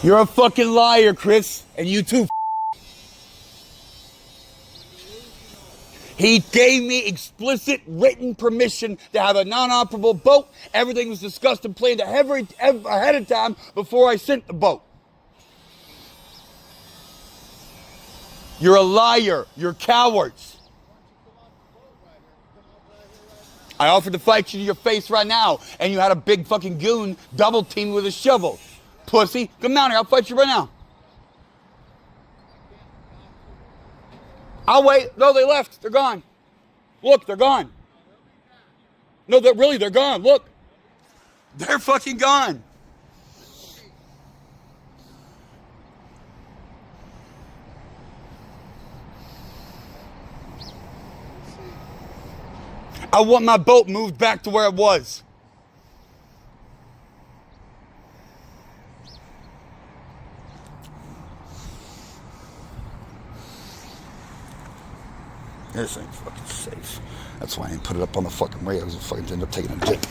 You're a fucking liar, Chris. And you too. He gave me explicit written permission to have a non-operable boat. Everything was discussed and planned ahead of time before I sent the boat. You're a liar. You're cowards. I offered to fight you to your face right now, and you had a big fucking goon double team with a shovel. Pussy, come down here. I'll fight you right now. I'll wait. No, they left. They're gone. Look, they're gone. No, they're gone. Look. They're fucking gone. I want my boat moved back to where it was. This ain't fucking safe. That's why I didn't put it up on the fucking radio. I was fucking end up taking a dip.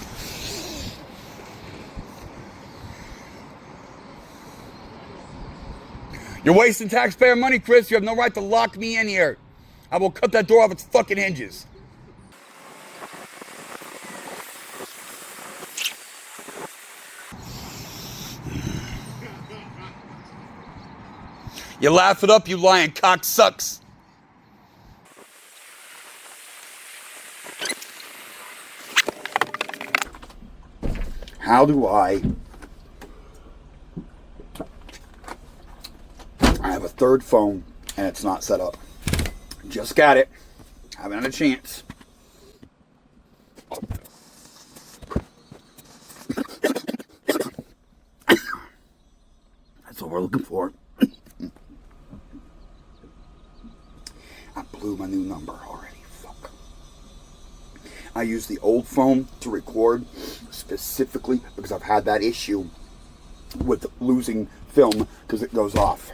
You're wasting taxpayer money, Chris. You have no right to lock me in here. I will cut that door off its fucking hinges. You laugh it up, you lying cocksucks. How do I have a third phone and it's not set up? Just got it. Haven't had a chance. That's what we're looking for. I blew my new number already. Fuck. I used the old phone to record specifically because I've had that issue with losing film because it goes off.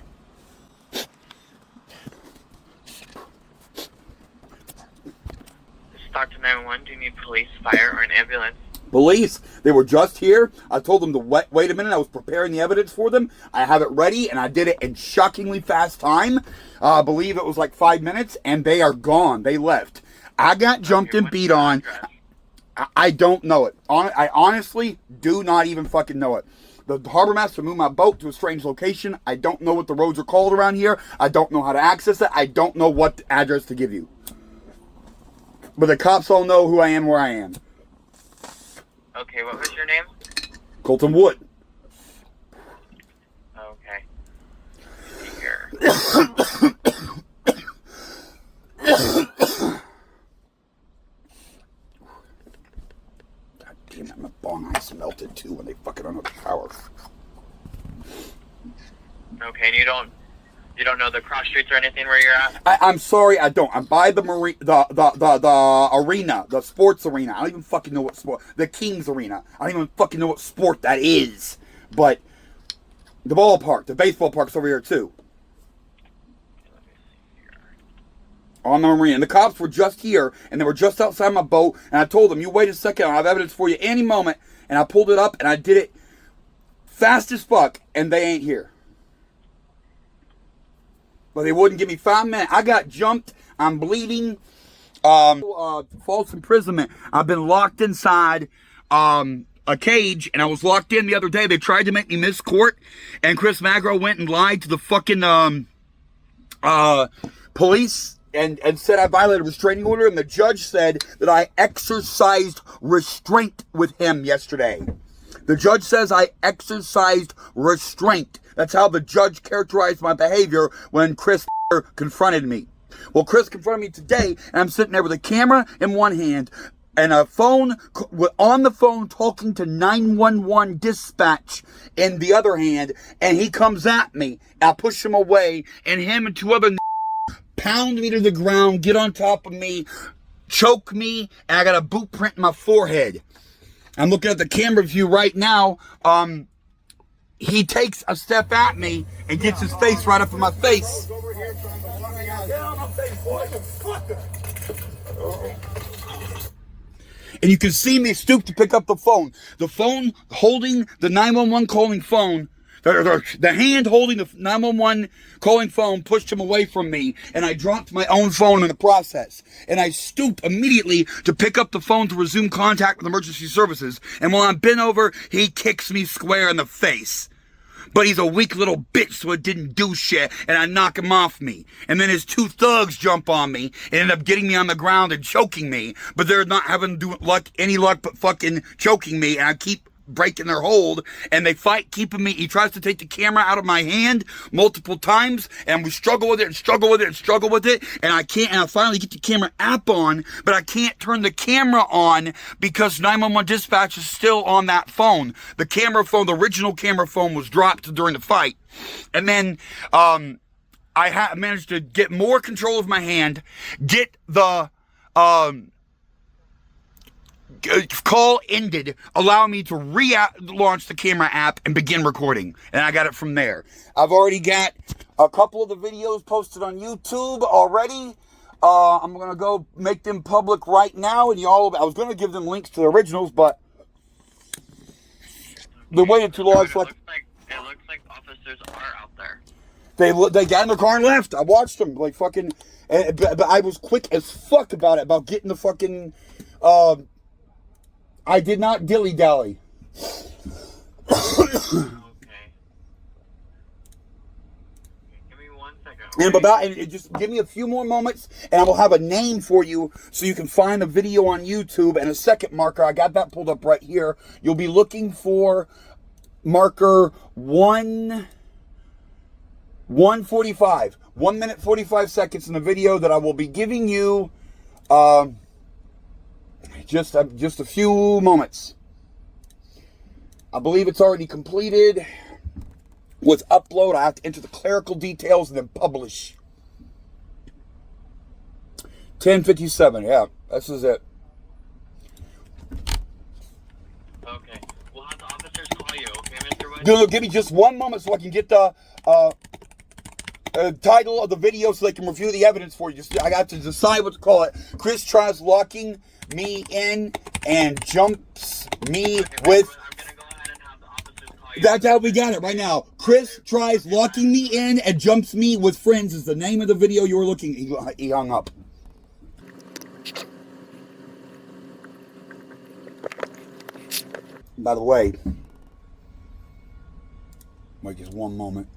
Talk to 911. Do you need police, fire, or an ambulance? Police. They were just here. I told them to wait a minute. I was preparing the evidence for them. I have it ready, and I did it in shockingly fast time. I believe it was like 5 minutes, and they are gone. They left. I got jumped and beat on. I don't know it. I honestly do not even fucking know it. The harbor master moved my boat to a strange location. I don't know what the roads are called around here. I don't know how to access it. I don't know what address to give you. But the cops all know who I am, where I am. Okay, what was your name? Colton Wood. Okay. Here. God damn it, my bong ice melted too when they fucking on the power. Okay, and you don't know the cross streets or anything where you're at? I'm sorry, I don't. I'm by the the arena, the sports arena. I don't even fucking know what sport. The Kings arena. I don't even fucking know what sport that is. But the ballpark, the baseball park's over here too. On the arena. And the cops were just here, and they were just outside my boat, and I told them, you wait a second, I'll have evidence for you any moment. And I pulled it up, and I did it fast as fuck, and they ain't here. But they wouldn't give me 5 minutes. I got jumped. I'm bleeding. False imprisonment. I've been locked inside a cage, and I was locked in the other day. They tried to make me miss court, and Chris Magro went and lied to the fucking police and said I violated a restraining order, and the judge said that I exercised restraint with him yesterday. The judge says I exercised restraint. That's how the judge characterized my behavior when Chris confronted me. Well, Chris confronted me today, and I'm sitting there with a camera in one hand and a phone, on the phone talking to 911 dispatch in the other hand, and he comes at me. I push him away, and him and two other pound me to the ground, get on top of me, choke me, and I got a boot print in my forehead. I'm looking at the camera view right now. He takes a step at me and gets his face right up in my face. And you can see me stoop to pick up the phone. The phone holding the 911 calling phone The hand holding the 911 calling phone pushed him away from me, and I dropped my own phone in the process. And I stooped immediately to pick up the phone to resume contact with emergency services. And while I'm bent over, he kicks me square in the face. But he's a weak little bitch, so it didn't do shit, and I knock him off me. And then his two thugs jump on me and end up getting me on the ground and choking me. But they're not having any luck but fucking choking me, and I keep breaking their hold, and they fight keeping me. He tries to take the camera out of my hand multiple times, and we struggle with it and struggle with it and struggle with it, and I can't, and I finally get the camera app on, but I can't turn the camera on because 911 dispatch is still on that phone. The camera phone, the original camera phone, was dropped during the fight. And then I managed to get more control of my hand, get the call ended, allow me to relaunch the camera app and begin recording. And I got it from there. I've already got a couple of the videos posted on YouTube already. I'm going to go make them public right now. And I was going to give them links to the originals, but they waited too long. It looks like officers are out there. They got in the car and left. I watched them like fucking, but I was quick as fuck about it, about getting the fucking, I did not dilly-dally. Okay. Give me 1 second. And just give me a few more moments, and I will have a name for you so you can find the video on YouTube. And a second marker, I got that pulled up right here. You'll be looking for marker 1:45. 1 minute 45 seconds in the video that I will be giving you. Just a few moments. I believe it's already completed. With upload, I have to enter the clerical details and then publish. 10:57. Yeah, this is it. Okay. We'll have the officers call you, okay, Mr. Wood? No, give me just 1 moment so I can get the title of the video so they can review the evidence for you. I got to decide what to call it. Chris tries locking me in and jumps me with... I'm going to go ahead and have the officers call you. That's how we got it right now. Chris tries locking me in and jumps me with friends is the name of the video you were looking. He hung up. By the way, wait just 1 moment.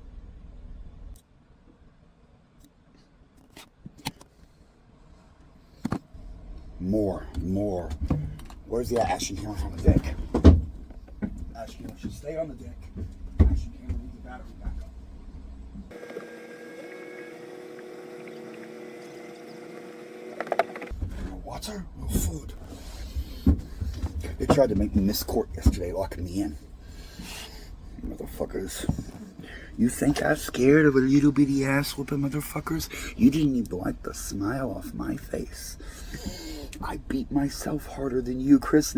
More. Where's the action camera on the deck? Action camera should stay on the deck. Action camera, leave the battery back up. No water? No food. They tried to make me miss court yesterday, locking me in. Motherfuckers. You think I'm scared of a little bitty ass whooping, motherfuckers? You didn't even wipe the smile off my face. I beat myself harder than you, Chris.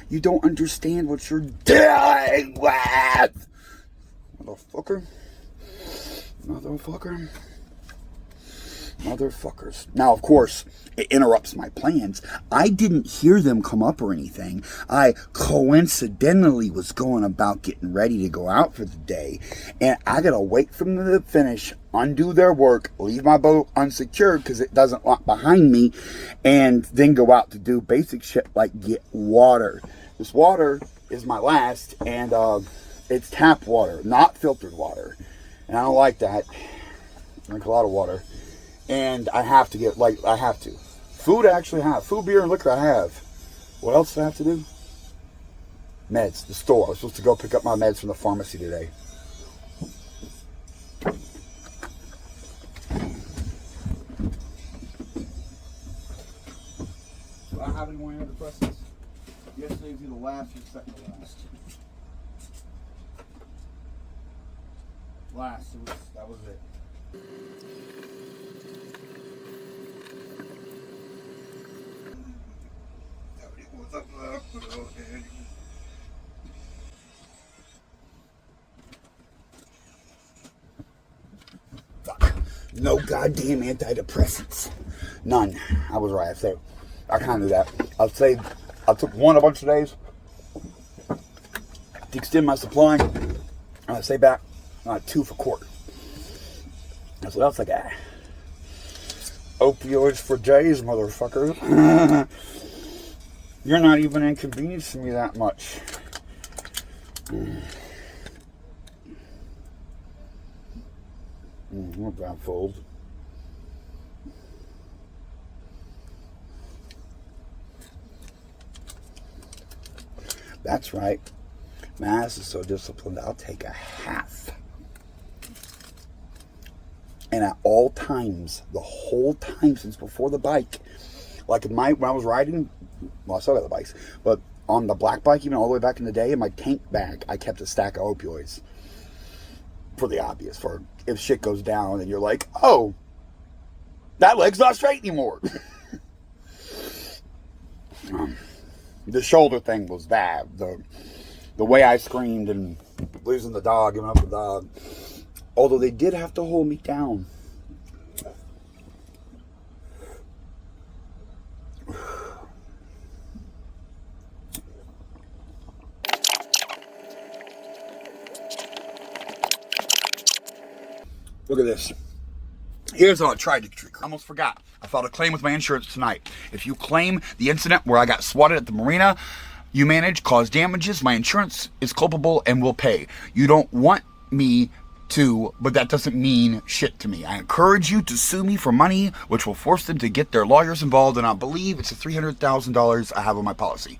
You don't understand what you're dealing with. Motherfuckers. Now, of course, it interrupts my plans. I didn't hear them come up or anything. I coincidentally was going about getting ready to go out for the day, and I gotta wait for them to finish, undo their work, leave my boat unsecured because it doesn't lock behind me, and then go out to do basic shit like get water. This water is my last, and it's tap water, not filtered water, and I don't like that. I drink a lot of water. And I have to get, I have to. Food I actually have. Food, beer, and liquor I have. What else do I have to do? Meds, the store. I was supposed to go pick up my meds from the pharmacy today. Do I have any more antidepressants? Yesterday was either last or second to last. That was it. Fuck. No goddamn antidepressants. None. I was right. I kind of knew that. I'll say I took one a bunch of days to extend my supply. I'll say back. 2 for court. That's what else I got. Opioids for days, motherfucker. You're not even inconveniencing me that much. Not that fold. That's right. Maz is so disciplined, I'll take a half. And at all times, the whole time since before the bike, like when I was riding, well, I still got the bikes, but on the black bike, even all the way back in the day, in my tank bag, I kept a stack of opioids. For the obvious, for if shit goes down and you're like, oh, that leg's not straight anymore. The shoulder thing was bad. The way I screamed and losing the dog, giving up the dog. Although they did have to hold me down. Look at this. Here's how I tried to trick. I almost forgot. I filed a claim with my insurance tonight. If you claim the incident where I got swatted at the marina, you manage, cause damages, my insurance is culpable and will pay. You don't want me to, but that doesn't mean shit to me. I encourage you to sue me for money, which will force them to get their lawyers involved, and I believe it's the $300,000 I have on my policy.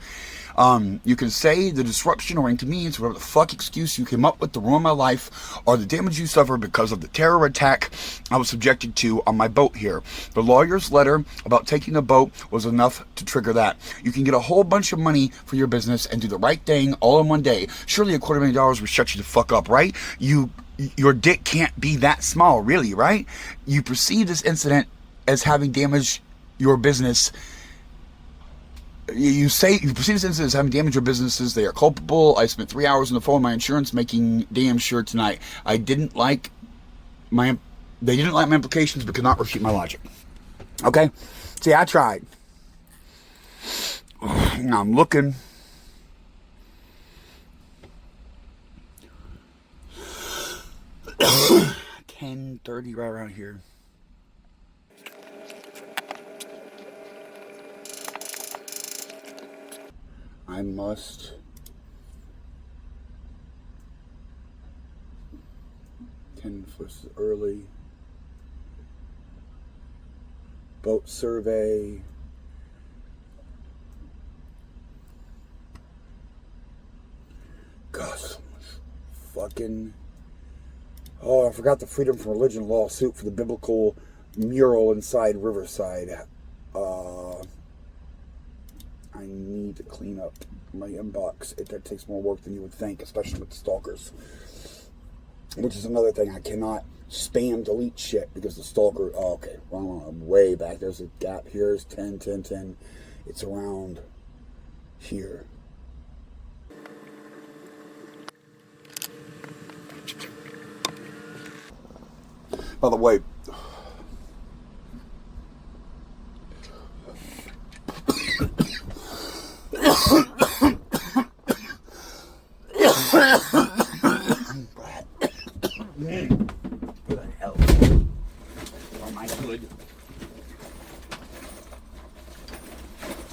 You can say the disruption or inconvenience, whatever the fuck excuse you came up with to ruin my life, or the damage you suffered because of the terror attack I was subjected to on my boat here. The lawyer's letter about taking the boat was enough to trigger that. You can get a whole bunch of money for your business and do the right thing all in one day. Surely $250,000 would shut you the fuck up, right? Your dick can't be that small, really, right? You perceive this incident as having damaged your business. You perceive this incident as having damaged your businesses. They are culpable. I spent 3 hours on the phone with my insurance making damn sure tonight. They didn't like my implications but could not refute my logic. Okay? See, I tried. Now I'm looking. $10.30 right around here. I must $10 early. Boat survey. God, so much fucking. Oh, I forgot the freedom from religion lawsuit for the biblical mural inside Riverside. I need to clean up my inbox. That takes more work than you would think, especially with the stalkers. Which is another thing. I cannot spam delete shit because the stalker... Oh, okay. Wrong one. I'm way back. There's a gap. Here's 10, 10, 10. It's around here. By the way... Who the hell? Oh my good.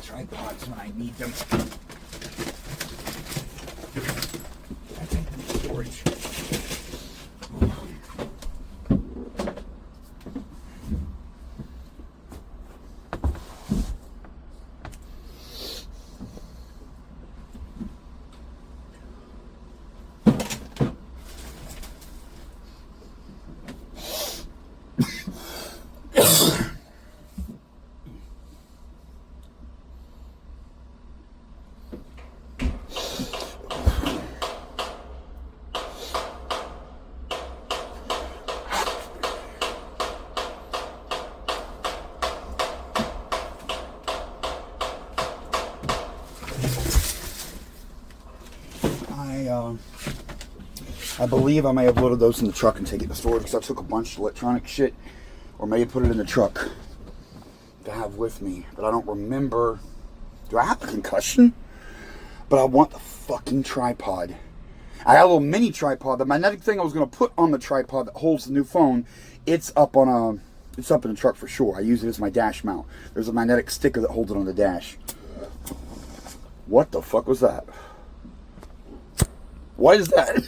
Tripods when I need them. I take them to storage. I believe I may have loaded those in the truck and taken it to storage because I took a bunch of electronic shit, or may have put it in the truck to have with me, but I don't remember. Do I have a concussion? But I want the fucking tripod. I got a little mini tripod. The magnetic thing I was going to put on the tripod that holds the new phone, it's up in the truck for sure. I use it as my dash mount. There's a magnetic sticker that holds it on the dash. What the fuck was that? What is that?